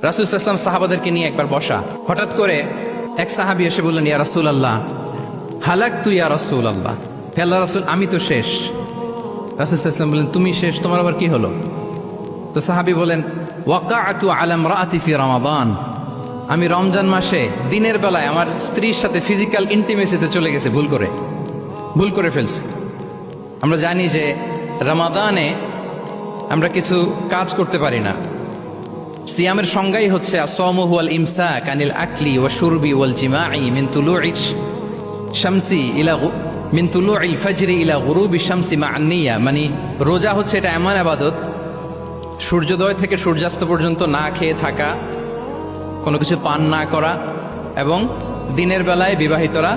রাসূল সাল্লাল্লাহু আলাইহি ওয়াসাল্লাম সাহাবাদেরকে নিয়ে একবার বসা, হঠাৎ করে এক সাহাবী এসে বললেন, ইয়া রাসূলুল্লাহ হালাকতু ইয়া রাসূলুল্লাহ, হে আল্লাহর রাসূল আমি তো শেষ। রাসূল সাল্লাল্লাহু আলাইহি ওয়াসাল্লাম বললেন, তুমি শেষ, তোমার আবার কি হলো? তো সাহাবী বলেন, ওয়াকাআতু আলা ইমরাআতি ফি রমাদান, আমি রমজান মাসে দিনের বেলায় আমার স্ত্রীর সাথে ফিজিক্যাল ইন্টিমেসিতে চলে গেছে, ভুল করে ফেলছে। আমরা জানি যে রমাদানে আমরা কিছু কাজ করতে পারি না। সিয়ামের সংজ্ঞাই হচ্ছে আসওমু হুয়াল ইমসাক আনিল আকলি ওয়া শুরবি ওয়াল জিমাই মিন তুলুইশ শামসি ইলা মিন তুলুইল ফাজরি ইলা গুরুবি শামসি মা আন-নিয়া, মানে রোজা হচ্ছে এটা এমন ইবাদত, সূর্যোদয় থেকে সূর্যাস্ত পর্যন্ত না খেয়ে থাকা, কোনো কিছু পান না করা, এবং দিনের বেলায় বিবাহিতরা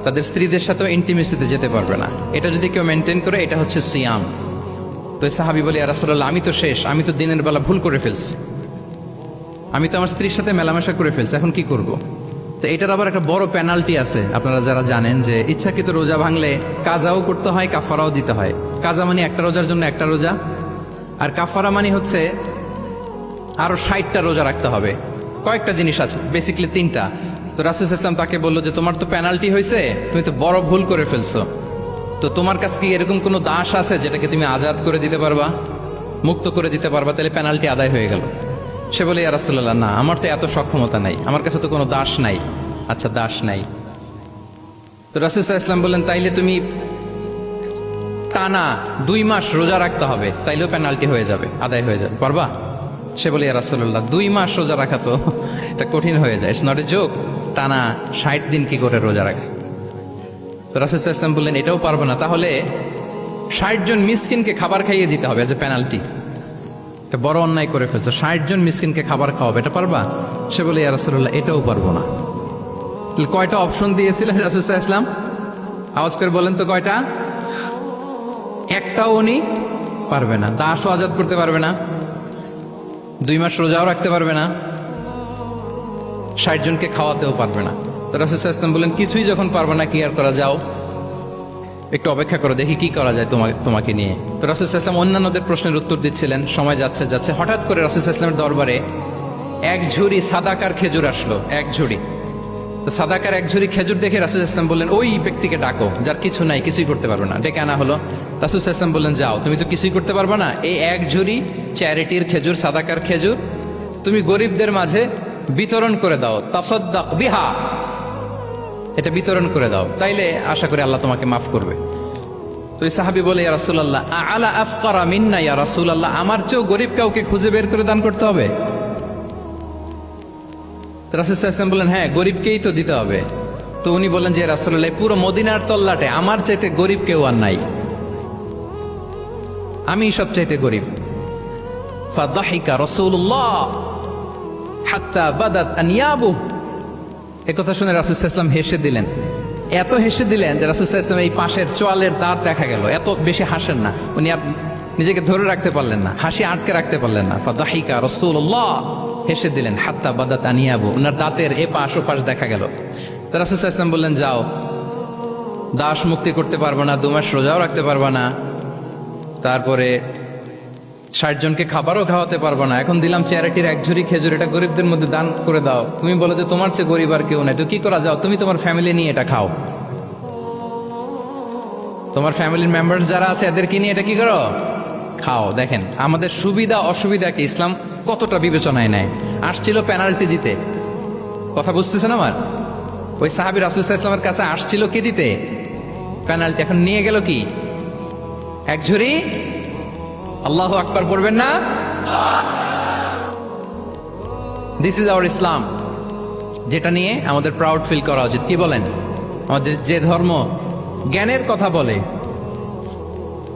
তাদের স্ত্রীদের সাথেও ইন্টিমেসিতে যেতে পারবে না। এটা যদি কেউ মেনটেন করে, এটা হচ্ছে সিয়াম। তো সাহাবী বলে, ইয়া রাসূলুল্লাহ আমি তো শেষ, আমি তো দিনের বেলা ভুল করে ফেলছি, আমি তো আমার স্ত্রীর সাথে মেলামেশা করে ফেলছি, এখন কি করব? তো এটার আবার একটা বড় পেনাল্টি আছে। আপনারা যারা জানেন যে ইচ্ছাকৃত রোজা ভাঙলে কাজাও করতে হয়, কাফারাও দিতে হয়। কাজা মানে একটা রোজার জন্য একটা রোজা, আর কাফারা মানে হচ্ছে আরো 60টা রোজা রাখতে হবে। কয়েকটা জিনিস আছে, বেসিক্যালি 3টা। তো রাসূল সাল্লাল্লাহু আলাইহি ওয়াসাল্লাম তাকে বললো যে তোমার তো পেনাল্টি হয়েছে, তুমি তো বড় ভুল করে ফেলছো, তো তোমার কাছে কি এরকম কোনো দাস আছে যেটাকে তুমি আজাদ করে দিতে পারবা, মুক্ত করে দিতে পারবা, তাহলে পেনাল্টি আদায় হয়ে গেল। সে বলে, ইয়া রাসূলুল্লাহ না, আমার তো এত সক্ষমতা নাই, আমার কাছে তো কোনো দাস নাই। আচ্ছা দাস নাই। তো রাসূল সাল্লাল্লাহু আলাইহি ওয়াসাল্লাম বললেন, তাইলে তুমি টানা 2 মাস রোজা রাখতে হবে, তাইলেও পেনাল্টি হয়ে যাবে, আদায় হয়ে যাবে, পারবা? সে বলে, ইয়া রাসূলুল্লাহ 2 মাস রোজা রাখা তো এটা কঠিন হয়ে যায়, ইটস নট এ জোক, টানা 60 দিন কি করে রোজা রাখে? তো রাসূল সাল্লাল্লাহু আলাইহি ওয়াসাল্লাম বললেন, এটাও পারবো না, তাহলে 60 জন মিসকিনকে খাবার খাইয়ে দিতে হবে এজ এ পেনাল্টি। এটা বড় অন্যায় করে ফেলছো, 60 জন মিসকিনকে খাবার খাওয়াবে, এটা পারবা? সে বলে, ইয়া রাসূলুল্লাহ এটাও পারবো না। তাহলে কয়টা অপশন দিয়েছিলেন রাসূল সাল্লাল্লাহু আলাইহি ওয়াসাল্লাম? আওয়াজ করে বলেন তো কয়টা? একটাও উনি পারবে না। দাসও আজাদ করতে পারবে না, 2 মাস রোজাও রাখতে পারবে না, 60 জনকে খাওয়াতেও পারবে না। তো রাসূল সাল্লাল্লাহু আলাইহি ওয়াসাল্লাম বললেন, কিছুই যখন পারবে না, কি আর করা, যাও একটু অপেক্ষা করো, দেখি কি করা যায় তোমাকে নিয়ে। তো রাসূল সাল্লাল্লাহু আলাইহি ওয়াসাল্লাম অন্যান্যদের প্রশ্নের উত্তর দিচ্ছিলেন, সময় যাচ্ছে, হঠাৎ করে রাসূল সাল্লাল্লাহু আলাইহি ওয়াসাল্লামের দরবারে এক ঝুড়ি সাদাকার খেজুর আসলো, এক ঝুড়ি। তো সাদাকার এক ঝুড়ি খেজুর দেখে রাসূল সাল্লাল্লাহু আলাইহি ওয়াসাল্লাম বললেন, ওই ব্যক্তিকে ডাকো যার কিছু নাই, কিছুই করতে পারবে না। ডেকে আনা হলো। রাসূল সাল্লাল্লাহু আলাইহি ওয়াসাল্লাম বললেন, যাও, তুমি তো কিছুই করতে পারবে না, এই এক ঝুড়ি চ্যারিটির খেজুর, সাদাকার খেজুর তুমি গরিবদের মাঝে বিতরণ করে দাও, তাসাদ্দাক বিহা, এটা বিতরণ করে দাও, তাইলে আশা করি আল্লাহ তোমাকে মাফ করবে। তো এই সাহাবী বলে, ইয়া রাসূলুল্লাহ আলা আফকারা মিন্না ইয়া রাসূলুল্লাহ, আমার চেয়েও গরিব কাউকে খুঁজে বের করে দান করতে হবে? তো রাসূল সাল্লাল্লাহু আলাইহি ওয়াসাল্লাম বললেন, হ্যাঁ, গরিবকেই তো দিতে হবে। তো উনি বললেন যে, রাসূলুল্লাহ পুরো মদিনার তল্লাটে আমার চাইতে গরিব কেউ আর নাই, আমি সবচাইতে গরিব। ফাদাহিকা রাসূলুল্লাহ হাত্তা বাদাত আনিয়াবু, এই কথা শুনে রাসূল সাল্লাল্লাহু আলাইহি ওয়াসাল্লাম হেসে দিলেন। এত হেসে দিলেন যে রাসূল সাল্লাল্লাহু আলাইহি ওয়াসাল্লাম এই পাশের চোয়ালের দাঁত দেখা গেল। এত বেশি হাসেন না উনি, নিজেকে ধরে রাখতে পারলেন না, হাসি আটকে রাখতে পারলেন না। ফাদাহিকা রাসূলুল্লাহ, হেসে দিলেন। হাত্তা বাদাত আনিয়াবু, ওনার দাঁতের এপাশ ওপাশ দেখা গেল। তো রাসূল সাল্লাল্লাহু আলাইহি ওয়াসাল্লাম বললেন, যাও, দাস মুক্তি করতে পারবে না, 2 মাস রোজাও রাখতে পারবে না, তারপরে 60 জনকে খাবারও খাওয়াতে পারবো না, এখন দিলাম চ্যারিটির এক ঝুড়ি খেজুর, এটা গরিবদের মধ্যে দান করে দাও। তুমি বলো যে তোমার চেয়ে গরিব আর কেউ নাই, তো কি করা, যাও তুমি তোমার ফ্যামিলি নিয়ে এটা খাও, তোমার ফ্যামিলির মেম্বার্স যারা আছে এদেরকে নিয়ে এটা কি করো, খাও। দেখেন আমাদের সুবিধা অসুবিধাকে ইসলাম কতটা বিবেচনায় নেয়। আসছিল পেনাল্টি দিতে, কথা বুঝতেছেন আমার? ওই সাহাবী রাসূল সাল্লাল্লাহু আলাইহি ওয়াসাল্লামের কাছে আসছিল কি দিতে, পেনাল্টি। এখন নিয়ে গেল কি, এক ঝুড়ি। আল্লাহু আকবার পড়বেন না? দিস ইজ আওয়ার ইসলাম, যেটা নিয়ে আমাদের প্রাউড ফিল করা উচিত। কি বলেন? আমাদের যে ধর্ম জ্ঞানের কথা বলে,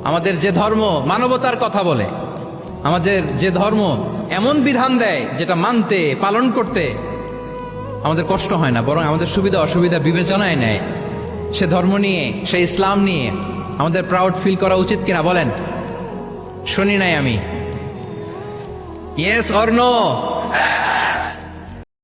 আমাদের যে ধর্ম মানবতার কথা বলে, আমাদের যে ধর্ম এমন বিধান দেয় যেটা মানতে পালন করতে আমাদের কষ্ট হয় না, বরং আমাদের সুবিধা অসুবিধা বিবেচনায় নেয়, সে ধর্ম নিয়ে, সে ইসলাম নিয়ে আমাদের প্রাউড ফিল করা উচিত কিনা বলেন? শুনি নাই আমি, ইয়েস অর নো?